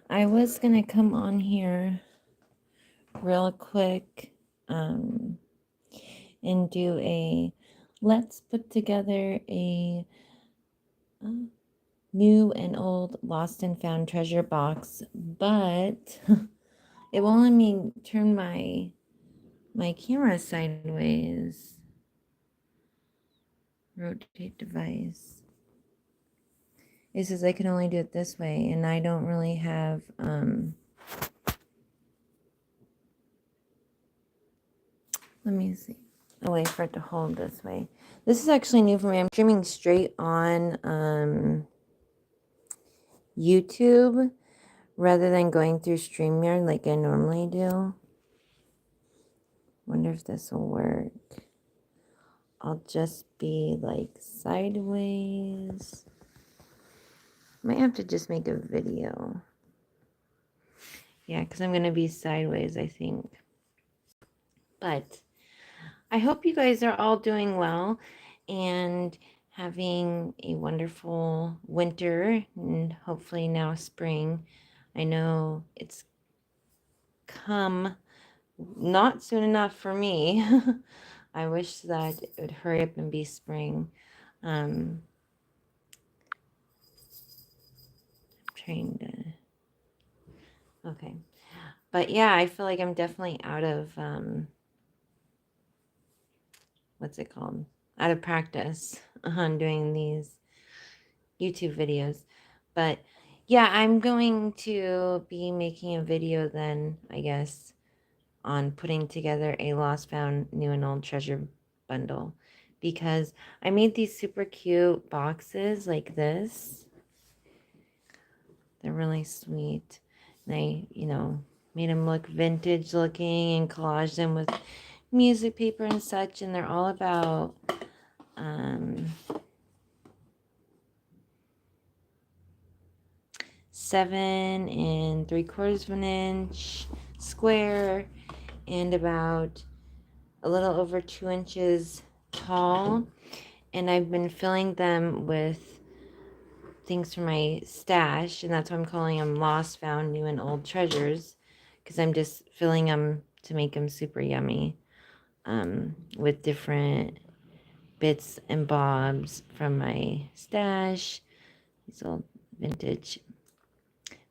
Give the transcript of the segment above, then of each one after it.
I was going to come on here real quick and do let's put together a new and old lost and found treasure box, but it won't let me turn my camera sideways. Rotate device. It says I can only do it this way, and I don't really have let me see a way for it to hold this way. This is actually new for me. I'm streaming straight on YouTube rather than going through StreamYard like I normally do. Wonder if this will work. I'll just be like sideways. Might have to just make a video. Yeah, because I'm going to be sideways, I think. But I hope you guys are all doing well and having a wonderful winter and hopefully now spring. I know it's come not soon enough for me. I wish that it would hurry up and be spring. I'm trying to... Okay. But yeah, I feel like I'm definitely out of... what's it called? Out of practice on doing these YouTube videos. But yeah, I'm going to be making a video then, I guess, on putting together a lost, found, new and old treasure bundle, because I made these super cute boxes like this. They're really sweet. And I, made them look vintage looking and collaged them with music paper and such, and they're all about 7 3/4 of an inch square and about a little over 2 inches tall. And I've been filling them with things from my stash, and that's why I'm calling them lost, found, new, and old treasures, because I'm just filling them to make them super yummy with different bits and bobs from my stash. These old vintage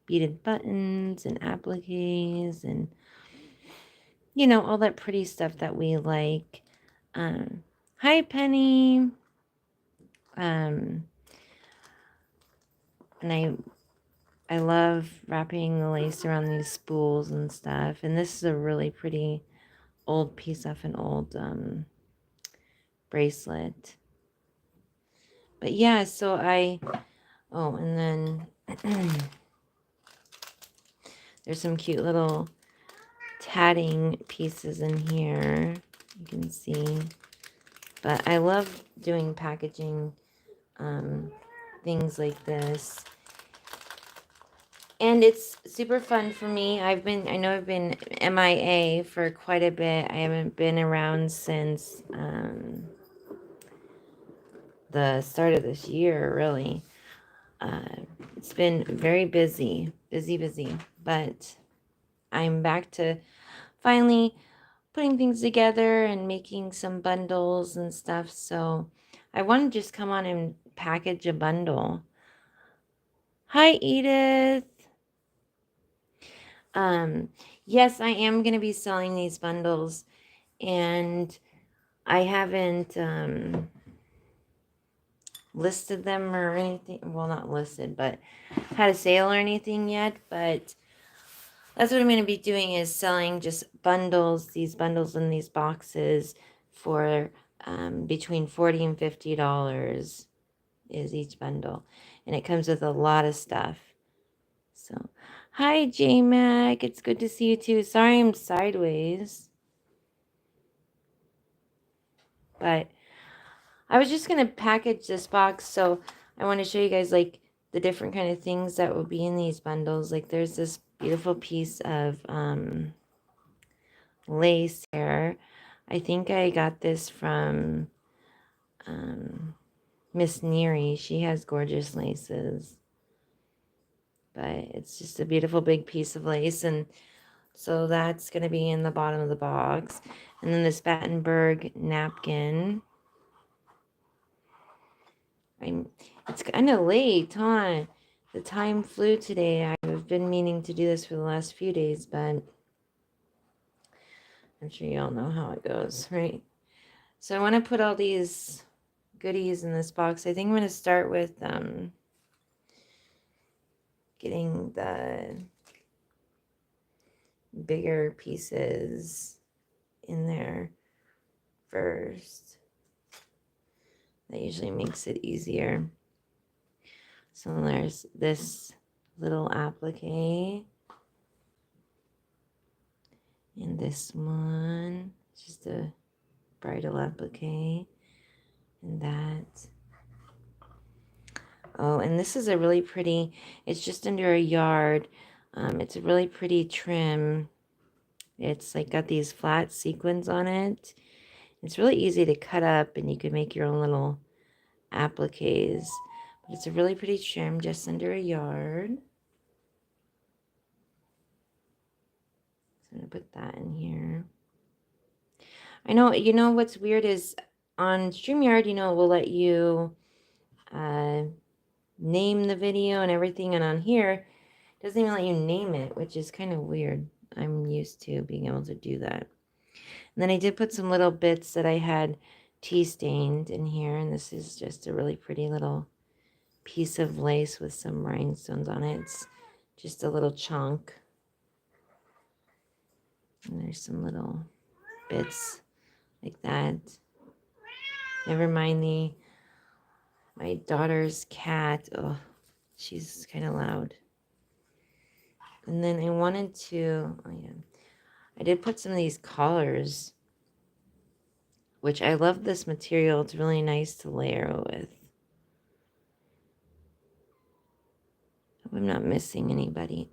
beaded buttons and appliques and all that pretty stuff that we like. Hi Penny. And I love wrapping the lace around these spools and stuff, and this is a really pretty old piece off an old bracelet. But yeah, so and then there's some cute little tatting pieces in here, you can see. But I love doing packaging things like this, and it's super fun for me. I know I've been MIA for quite a bit. I haven't been around since the start of this year, really. It's been very busy, but I'm back to finally putting things together and making some bundles and stuff. So I want to just come on and package a bundle. Hi, Edith. Yes, I am going to be selling these bundles, and I haven't listed them or anything. Well, not listed, but had a sale or anything yet. But that's what I'm going to be doing, is selling just bundles, these bundles in these boxes for between $40 and $50 is each bundle. And it comes with a lot of stuff. So, hi, J-Mac. It's good to see you too. Sorry I'm sideways. But I was just going to package this box. So I want to show you guys like the different kind of things that will be in these bundles. Like there's this beautiful piece of lace here. I think I got this from Miss Neary. She has gorgeous laces. but it's just a beautiful big piece of lace. And so that's going to be in the bottom of the box. And then this Battenberg napkin. It's kind of late, huh? The time flew today. I've been meaning to do this for the last few days, but I'm sure you all know how it goes, right? So I want to put all these goodies in this box. I think I'm going to start with getting the bigger pieces in there first. That usually makes it easier. So there's this little applique. And this one, just a bridal applique. And that. Oh, and this is a really pretty, it's just under a yard. It's a really pretty trim. It's like got these flat sequins on it. It's really easy to cut up and you can make your own little appliques. But it's a really pretty trim just under a yard. So I'm going to put that in here. I know, you know what's weird is on StreamYard, you know, it will let you name the video and everything. And on here, it doesn't even let you name it, which is kind of weird. I'm used to being able to do that. And then I did put some little bits that I had tea stained in here. And this is just a really pretty little piece of lace with some rhinestones on it. It's just a little chunk. And there's some little bits like that. Never mind my daughter's cat. Oh, she's kind of loud. And then I wanted to, oh yeah, I did put some of these collars, which I love this material. It's really nice to layer with. Hope I'm not missing anybody.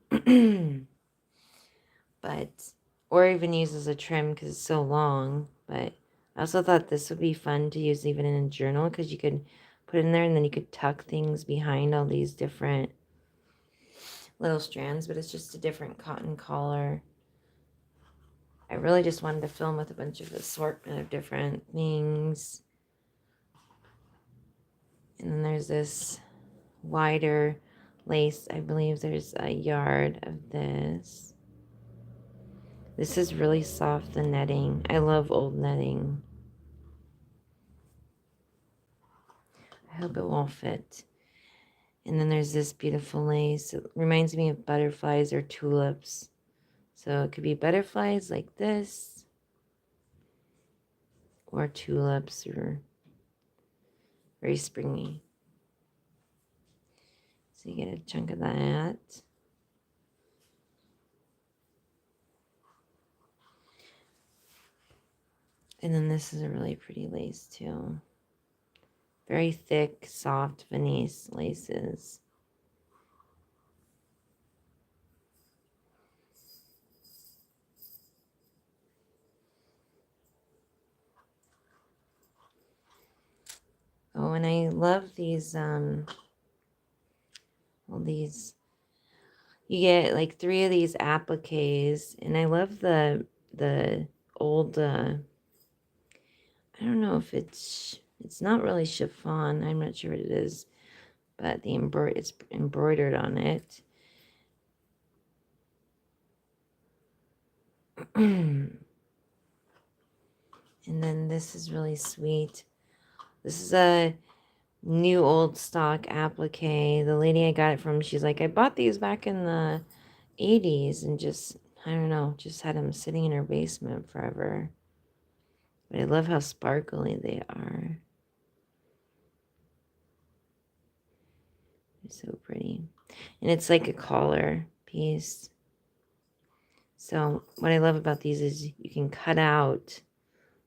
But, or even use as a trim because it's so long. But I also thought this would be fun to use even in a journal because you could put it in there and then you could tuck things behind all these different little strands, but it's just a different cotton collar. I really just wanted to film with a bunch of assortment of different things. And then there's this wider lace. I believe there's a yard of this. This is really soft, the netting. I love old netting. I hope it won't fit. And then there's this beautiful lace. It reminds me of butterflies or tulips. So it could be butterflies like this, or tulips, or very springy. So you get a chunk of that. And then this is a really pretty lace too. Very thick, soft Venice laces. Oh, and I love these, all these, you get like 3 of these appliques, and I love the old, I don't know if it's not really chiffon, I'm not sure what it is, but it's embroidered on it. And then this is really sweet. This is a new old stock applique. The lady I got it from, she's like, I bought these back in the 80s and just, I don't know, just had them sitting in her basement forever. But I love how sparkly they are. They're so pretty. And it's like a collar piece. So what I love about these is you can cut out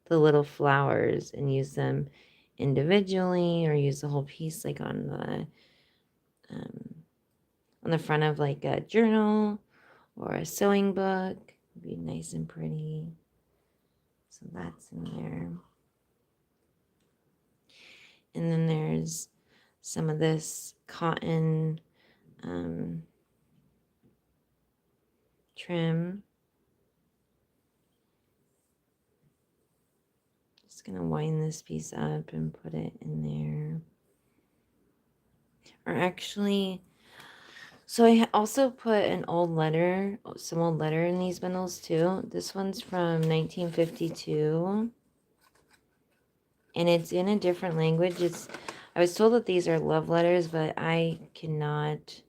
the little flowers and use them individually or use the whole piece like on the front of like a journal or a sewing book. It'd be nice and pretty. So that's in there. And then there's some of this cotton trim. Just gonna wind this piece up and put it in there. Or actually, so I also put some old letter in these bundles too. This one's from 1952. And it's in a different language. I was told that these are love letters, but I cannot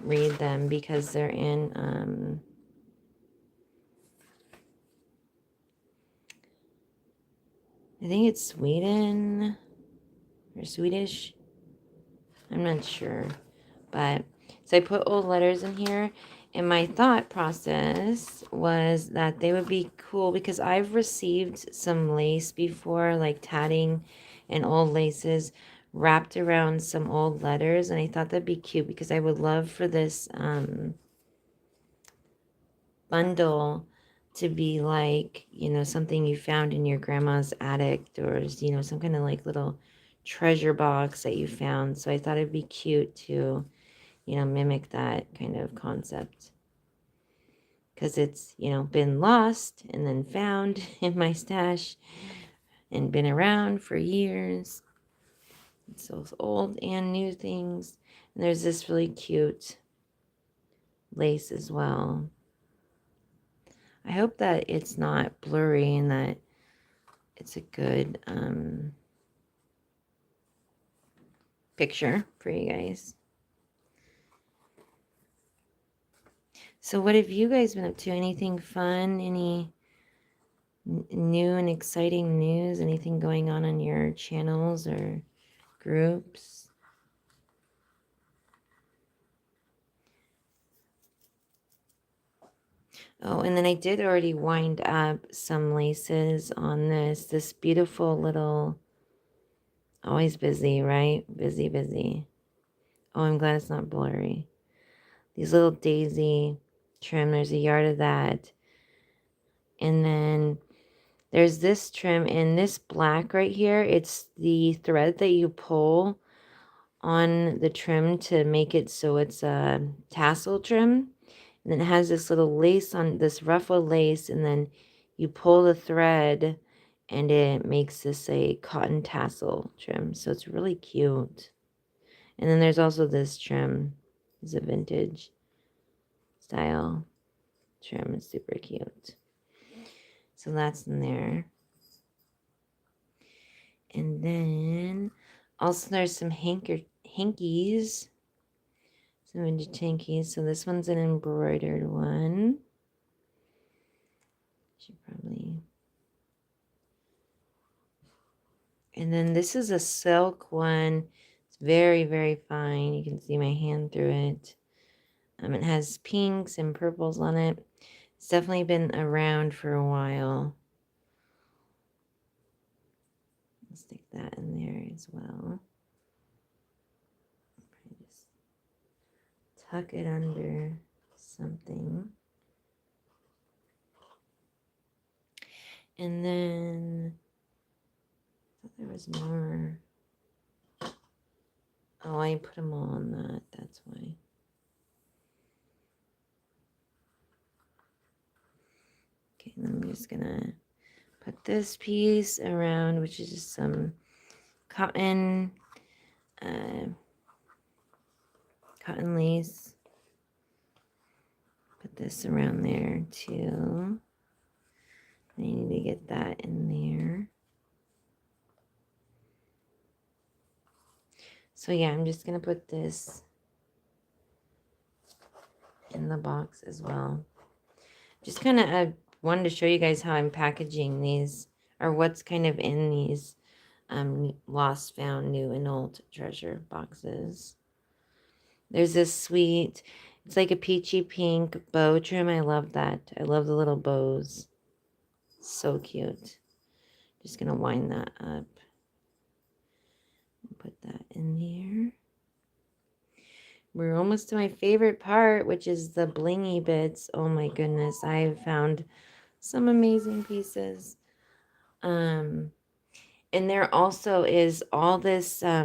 read them because they're in I think it's Sweden or Swedish. I'm not sure. But so I put old letters in here, and my thought process was that they would be cool because I've received some lace before, like tatting and old laces wrapped around some old letters, and I thought that'd be cute because I would love for this bundle to be like, something you found in your grandma's attic, or, some kind of like little treasure box that you found. So I thought it'd be cute to, mimic that kind of concept. Because it's, been lost and then found in my stash and been around for years. So it's old and new things. And there's this really cute lace as well. I hope that it's not blurry and that it's a good picture for you guys. So what have you guys been up to? Anything fun? Any new and exciting news? Anything going on your channels or groups? Oh, and then I did already wind up some laces on this beautiful little, always busy, right? Busy, busy. Oh, I'm glad it's not blurry. These little daisy trim, there's a yard of that. And then there's this trim in this black right here. It's the thread that you pull on the trim to make it so it's a tassel trim. And then it has this little lace on this ruffled lace, and then you pull the thread and it makes this a cotton tassel trim. So it's really cute. And then there's also this trim. It's a vintage style trim. It's super cute. So that's in there. And then also there's some hankies. Some vintage hankies. So this one's an embroidered one. Should probably. And then this is a silk one. It's very, very fine. You can see my hand through it. It has pinks and purples on it. It's definitely been around for a while. I'll stick that in there as well. Just tuck it under something. And then I thought there was more. Oh, I put them all on that. That's why. Okay, then I'm just gonna put this piece around, which is just some cotton lace. Put this around there too. I need to get that in there. So yeah, I'm just gonna put this in the box as well. Just kind of wanted to show you guys how I'm packaging these, or what's kind of in these lost, found, new, and old treasure boxes. There's this sweet, it's like a peachy pink bow trim. I love that. I love the little bows. So cute. Just gonna wind that up. Put that in there. We're almost to my favorite part, which is the blingy bits. Oh my goodness, I have found some amazing pieces. And there also is all this, how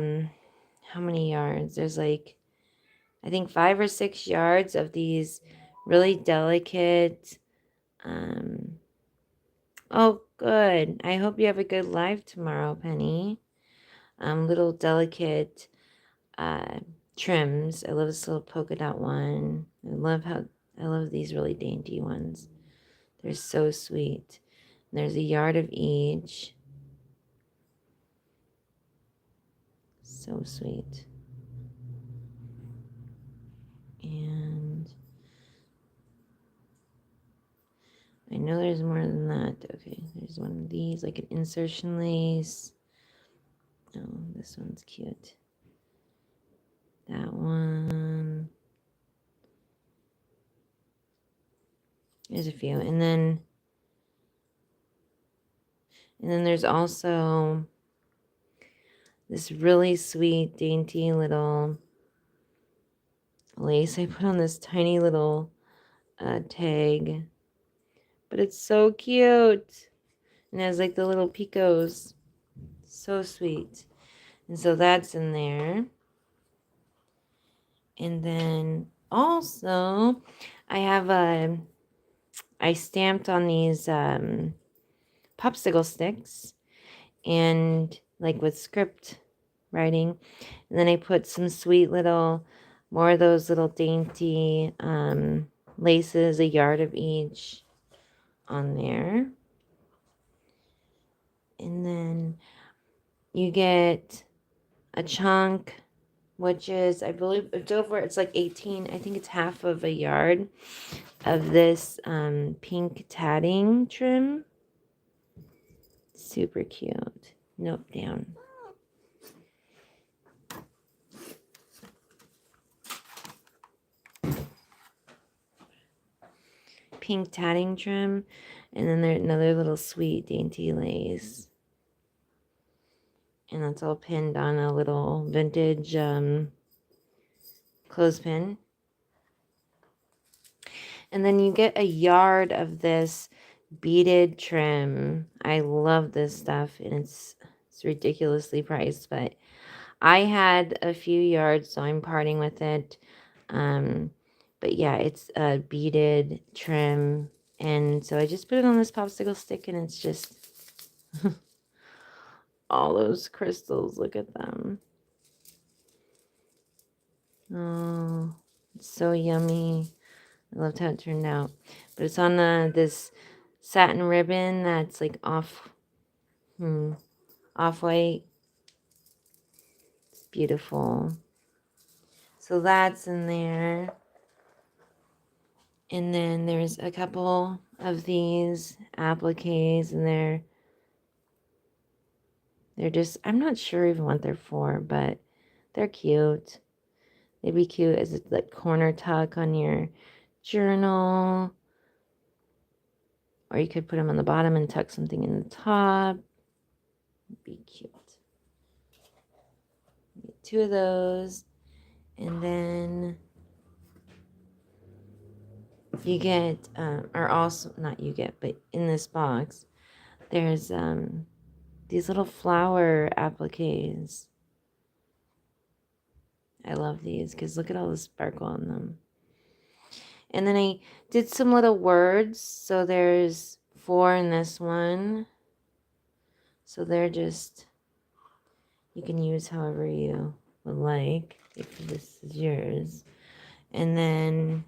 many yards? There's like, I think 5 or 6 yards of these really delicate. Oh, good. I hope you have a good live tomorrow, Penny. Little delicate trims. I love this little polka dot one. I love these really dainty ones. They're so sweet. And there's a yard of each. So sweet. And I know there's more than that. Okay, there's one of these, like an insertion lace. Oh, this one's cute. That one. There's a few. And then there's also this really sweet, dainty little lace I put on this tiny little tag. But it's so cute. And it has like the little picots. So sweet. And so that's in there. And then also I stamped on these popsicle sticks and like with script writing. And then I put some sweet little, more of those little dainty laces, a yard of each on there. And then you get a chunk, which is, I believe, it's like 18, I think it's half of a yard of this pink tatting trim. Super cute. Nope, down. Pink tatting trim. And then there's another little sweet dainty lace. And that's all pinned on a little vintage clothespin. And then you get a yard of this beaded trim. I love this stuff, and it's ridiculously priced, but I had a few yards, so I'm parting with it. But yeah, it's a beaded trim, and so I just put it on this popsicle stick, and it's just all those crystals. Look at them. Oh, it's so yummy. I loved how it turned out. But it's on this satin ribbon that's like off-white. It's beautiful. So that's in there. And then there's a couple of these appliques, and they're just, I'm not sure even what they're for, but they're cute. They'd be cute as a like corner tuck on your journal. Or you could put them on the bottom and tuck something in the top. It'd be cute. Get two of those. And then you get, or also, not you get, but in this box, there's these little flower appliques. I love these because look at all the sparkle on them. And then I did some little words. So there's 4 in this one. So they're just, you can use however you would like if this is yours. And then,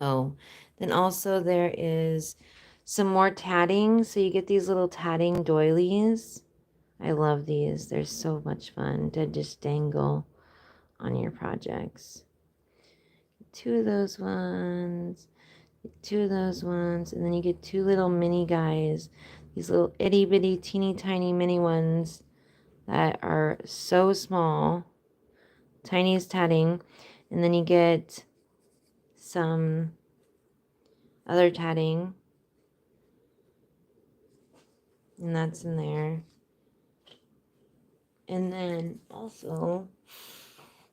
then also there is some more tatting. So you get these little tatting doilies. I love these. They're so much fun to just dangle on your projects. 2 of those ones, 2 of those ones, and then you get 2 little mini guys. These little itty bitty teeny tiny mini ones that are so small. Tiniest tatting. And then you get some other tatting. And that's in there. And then also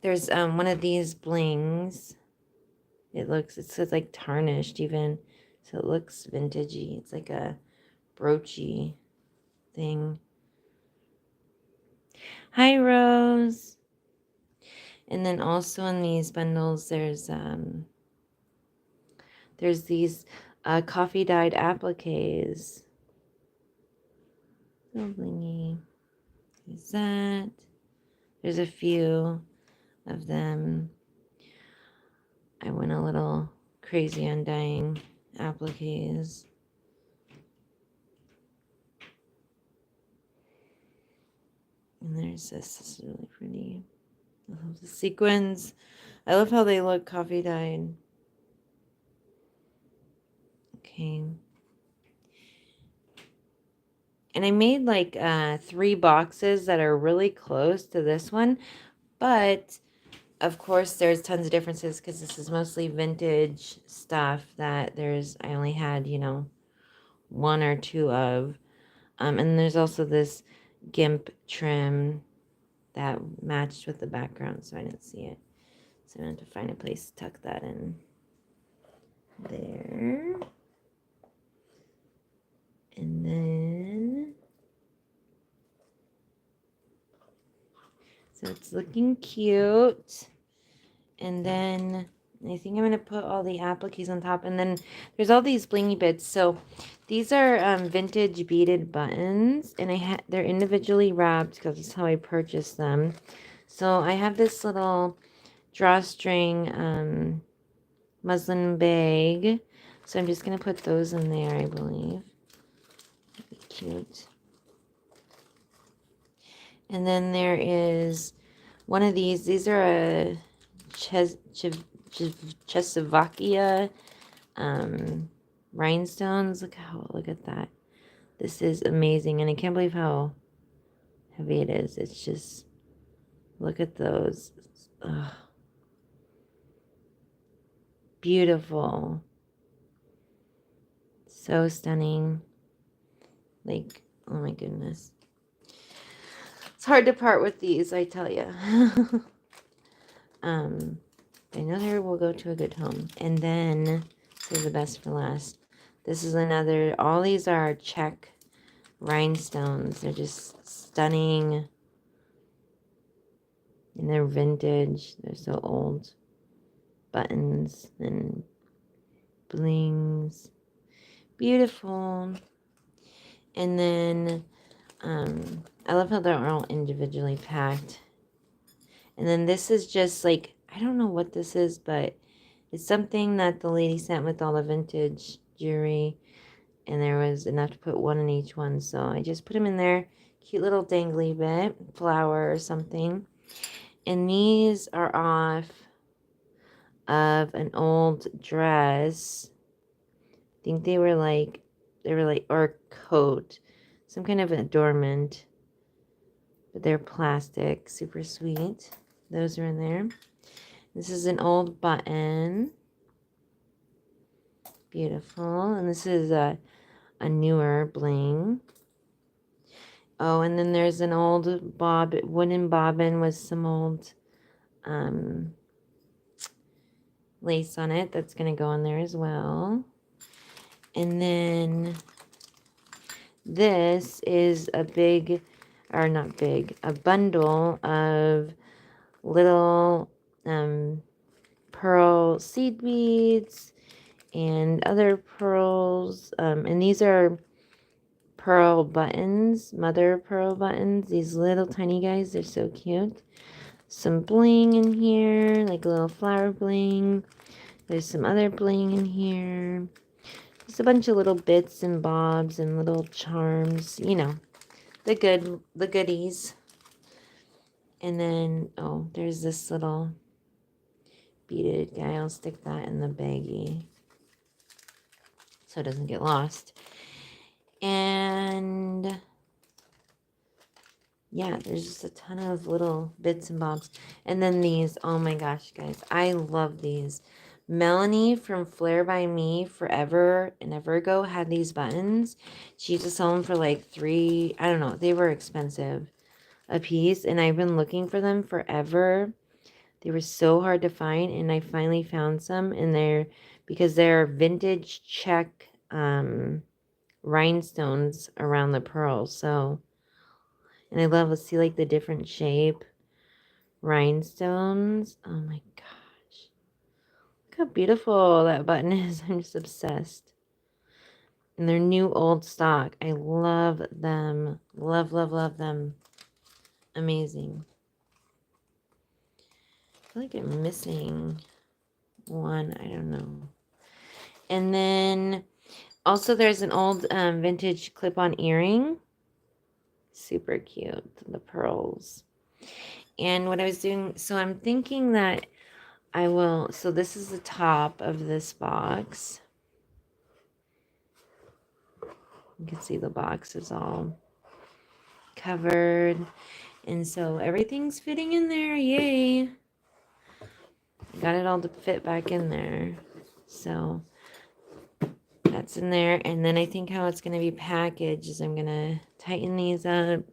there's one of these blings. It says like tarnished even. So it looks vintagey. It's like a broachy thing. Hi, Rose. And then also in these bundles, there's There's these coffee dyed appliques. So blingy. There's that. There's a few of them. I went a little crazy on dyeing appliques. And there's this. This is really pretty. I love the sequins. I love how they look coffee dyed. Okay. And I made like 3 boxes that are really close to this one. But, of course, there's tons of differences because this is mostly vintage stuff that I only had, 1 or 2 of. And there's also this GIMP trim that matched with the background, so I didn't see it. So I'm going to have to find a place to tuck that in there. And then, so it's looking cute. And then I think I'm going to put all the appliques on top. And then there's all these blingy bits. So these are vintage beaded buttons. And they're individually wrapped because that's how I purchased them. So I have this little drawstring muslin bag. So I'm just going to put those in there, I believe. That'd be cute. And then there is one of these. These are a Czechoslovakia rhinestones. Look at that. This is amazing, and I can't believe how heavy it is. It's just, look at those. Ugh. Beautiful. So stunning. Like, oh my goodness. It's hard to part with these, I tell you. I know they will go to a good home. And then, save the best for last. This is another, all these are Czech rhinestones. They're just stunning. And they're vintage. They're so old. Buttons and blings. Beautiful. And then, I love how they're all individually packed. And then this is just like, I don't know what this is, but it's something that the lady sent with all the vintage jewelry. And there was enough to put 1 in each one. So I just put them in there. Cute little dangly bit. Flower or something. And these are off of an old dress. I think they were like, or a coat. Some kind of adornment. But they're plastic. Super sweet. Those are in there. This is an old button. Beautiful. And this is a newer bling. Oh, and then there's an old wooden bobbin with some old lace on it. That's going to go in there as well. And then this is a bundle of little pearl seed beads and other pearls. And these are pearl buttons, mother of pearl buttons. These little tiny guys, they're so cute. Some bling in here, like a little flower bling. There's some other bling in here. Just a bunch of little bits and bobs and little charms, the goodies. And then, oh, there's this little beaded guy. I'll stick that in the baggie so it doesn't get lost. And yeah, there's just a ton of little bits and bobs. And then these, oh my gosh, guys, I love these. Melanie from Flair by Me forever and ever ago had these buttons. She used to sell them for like $3, I don't know, they were expensive a piece, and I've been looking for them forever. They were so hard to find, and I finally found some, and because they're vintage Czech rhinestones around the pearls. So, and I love to see like the different shape rhinestones. Oh my gosh, look how beautiful that button is. I'm just obsessed. And they're new old stock. I love them. Love, love, love them. Amazing. I feel like I'm missing one. I don't know. And then also there's an old vintage clip-on earring. Super cute. The pearls. And what I was doing, so I'm thinking that I will, so this is the top of this box. You can see the box is all covered. And so everything's fitting in there. Yay. Got it all to fit back in there. So that's in there. And then I think how it's going to be packaged is I'm going to tighten these up.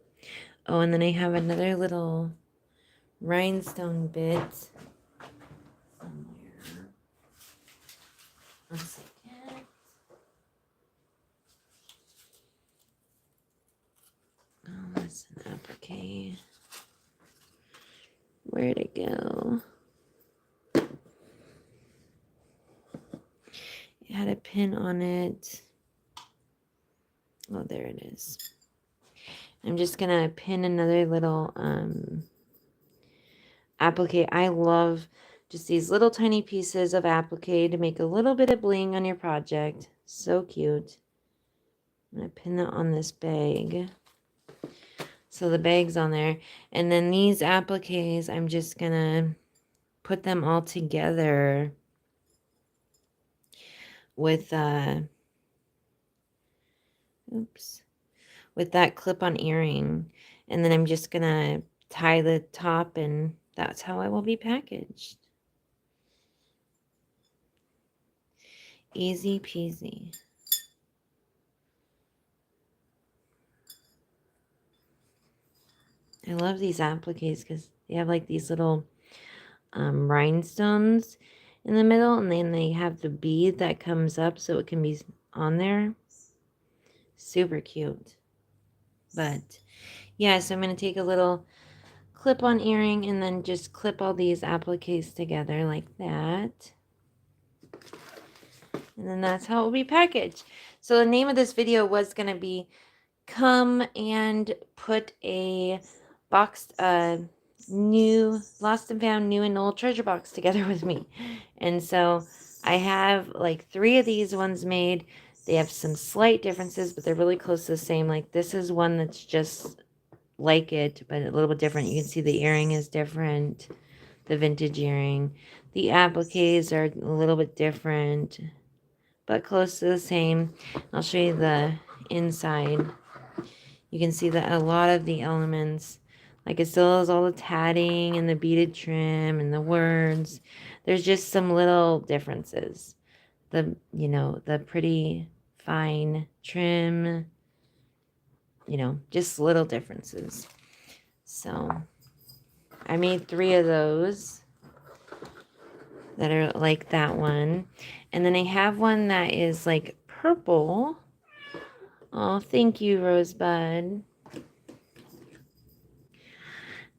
Oh, and then I have another little rhinestone bit somewhere. 1 second. Oh, that's an applique. Where'd it go? It had a pin on it. Oh, there it is. I'm just gonna pin another little applique. I love just these little tiny pieces of applique to make a little bit of bling on your project. So cute. I'm gonna pin that on this bag. So the bag's on there. And then these appliques, I'm just gonna put them all together with with that clip-on earring. And then I'm just gonna tie the top, and that's how I will be packaged. Easy peasy. I love these appliques because they have like these little rhinestones in the middle, and then they have the bead that comes up so it can be on there. Super cute. But yeah, so I'm going to take a little clip-on earring and then just clip all these appliques together like that. And then that's how it will be packaged. So the name of this video was going to be come and put a boxed new lost and found new and old treasure box together with me. And so I have like 3 of these ones made. They have some slight differences, but they're really close to the same. Like this is one that's just like it, but a little bit different. You can see the earring is different, the vintage earring. The appliques are a little bit different, but close to the same. I'll show you the inside. You can see that a lot of the elements, like it still has all the tatting and the beaded trim and the words. There's just some little differences. The, you know, the pretty fine trim, you know, just little differences. So I made 3 of those that are like that one. And then I have one that is like purple. Oh, thank you, Rosebud.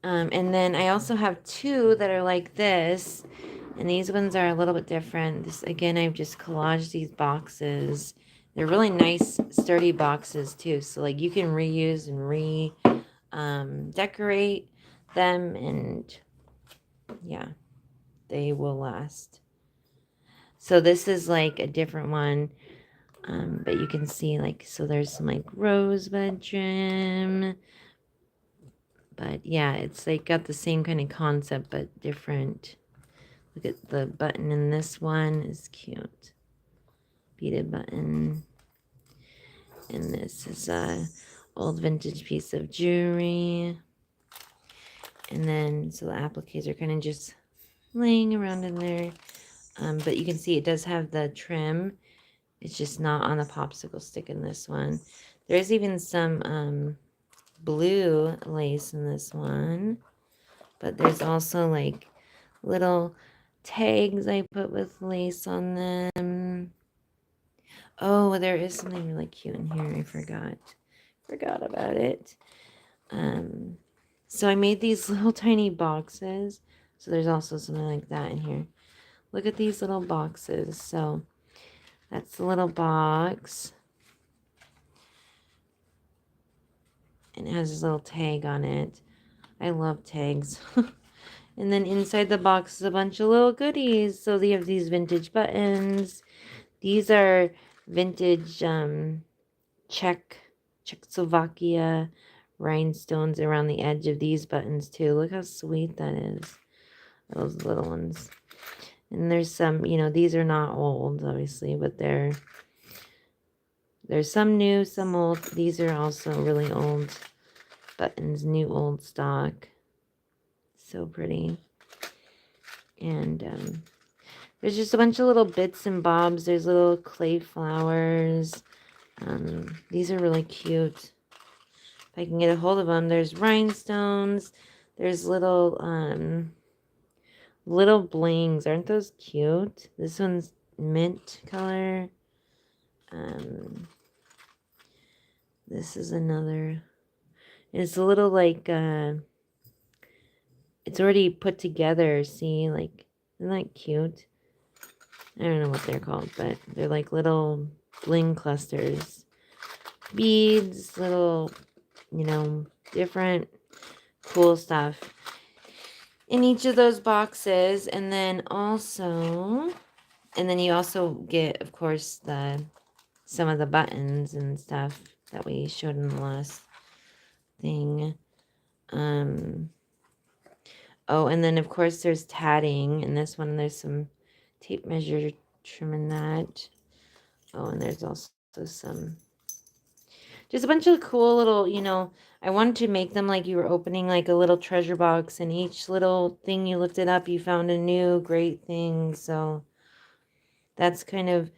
And then I also have 2 that are like this. And these ones are a little bit different. This, again, I've just collaged these boxes. They're really nice, sturdy boxes too. So like you can reuse and decorate them, and yeah, they will last. So this is like a different one. But you can see like, so there's some like rosebud trim. But yeah, it's like got the same kind of concept, but different. Look at the button in this one is cute. Beaded button. And this is a old vintage piece of jewelry. And then, so the appliques are kind of just laying around in there. But you can see it does have the trim. It's just not on the popsicle stick in this one. There's even some blue lace in this one. But there's also like little tags I put with lace on them. Oh, there is something really cute in here. I forgot about it. So I made these little tiny boxes. So there's also something like that in here. Look at these little boxes. So that's the little box. And it has this little tag on it. I love tags. And then inside the box is a bunch of little goodies. So they have these vintage buttons. These are vintage Czechoslovakia rhinestones around the edge of these buttons too. Look how sweet that is. Those little ones. And there's some, you know, these are not old, obviously, but there's some new, some old. These are also really old buttons, new old stock. So pretty. And there's just a bunch of little bits and bobs. There's little clay flowers. These are really cute. If I can get a hold of them. There's rhinestones. There's little blings. Aren't those cute? This one's mint color. This is another. It's a little like it's already put together. See, like, isn't that cute? I don't know what they're called, but they're like little bling clusters. Beads, little, you know, different cool stuff in each of those boxes. And then you also get, of course, some of the buttons and stuff that we showed in the last thing. Oh, and then of course there's tatting in this one. There's some tape measure trim in that. Oh, and there's also some, just a bunch of cool little, you know, I wanted to make them like you were opening like a little treasure box, and each little thing you lifted up, you found a new great thing. So that's kind of,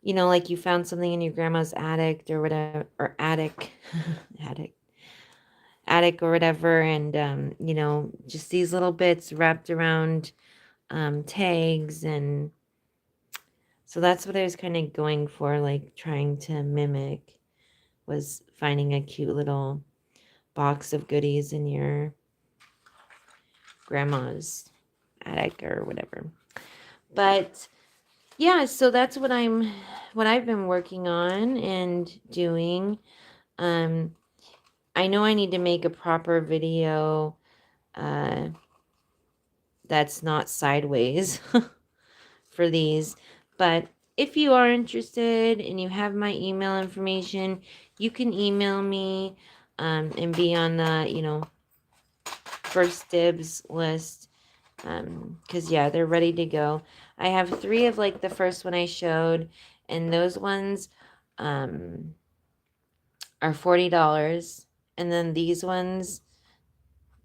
you know, like you found something in your grandma's attic or whatever, or attic, attic or whatever. And, you know, just these little bits wrapped around tags. And so that's what I was kind of going for, like trying to mimic, was finding a cute little box of goodies in your grandma's attic or whatever. But yeah, so that's what I've been working on and doing. I know I need to make a proper video that's not sideways for these. But if you are interested and you have my email information, you can email me and be on the, you know, first dibs list. Because yeah, they're ready to go. I have 3 of like the first one I showed, and those ones are $40. And then these ones,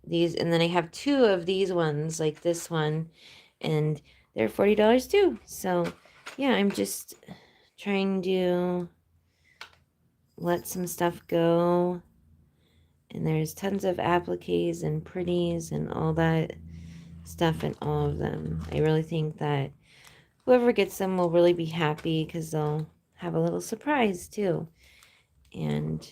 and then I have 2 of these ones, like this one, and they're $40 too. So yeah, I'm just trying to let some stuff go. And there's tons of appliques and pretties and all that stuff in all of them. I really think that whoever gets them will really be happy, because they'll have a little surprise too. And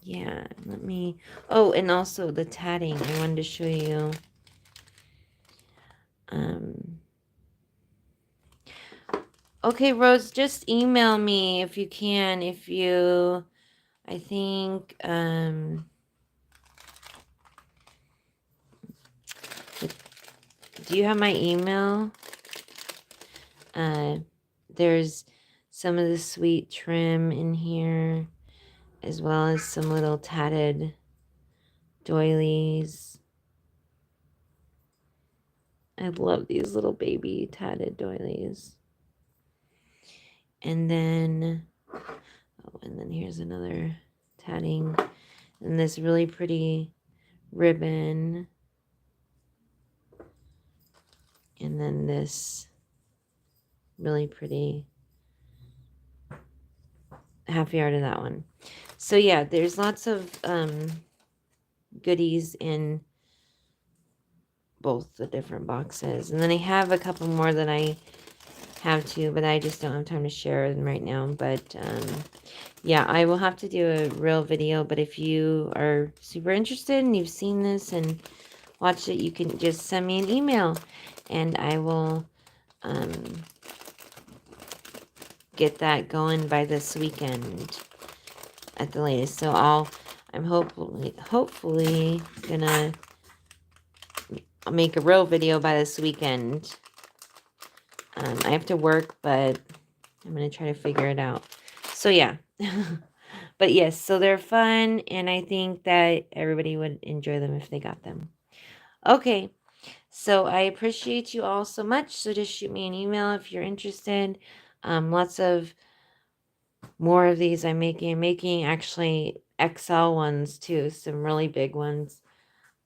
yeah, and also the tatting, I wanted to show you. Okay, Rose, just email me if you can, I think, do you have my email? There's some of the sweet trim in here, as well as some little tatted doilies. I love these little baby tatted doilies. And then, here's another tatting, and this really pretty ribbon. And then this really pretty half yard of that one. So yeah, there's lots of goodies in both the different boxes. And then I have a couple more that I have to, but I just don't have time to share them right now. But yeah, I will have to do a real video. But if you are super interested and you've seen this and watch it, you can just send me an email and I will get that going by this weekend at the latest. So I'm hopefully gonna make a real video by this weekend. I have to work, but I'm gonna try to figure it out. So yeah. But yes, so they're fun, and I think that everybody would enjoy them if they got them. Okay, so I appreciate you all so much. So just shoot me an email if you're interested. Lots of more of these I'm making. I'm making actually XL ones too, some really big ones.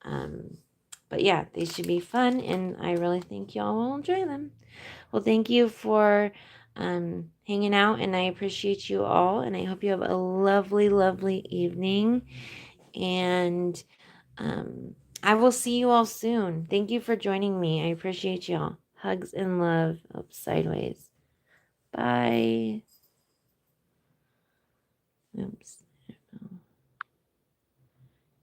But yeah, they should be fun, and I really think y'all will enjoy them. Well, thank you for hanging out, and I appreciate you all, and I hope you have a lovely, lovely evening. And I will see you all soon. Thank you for joining me. I appreciate y'all. Hugs and love. Up sideways. Bye.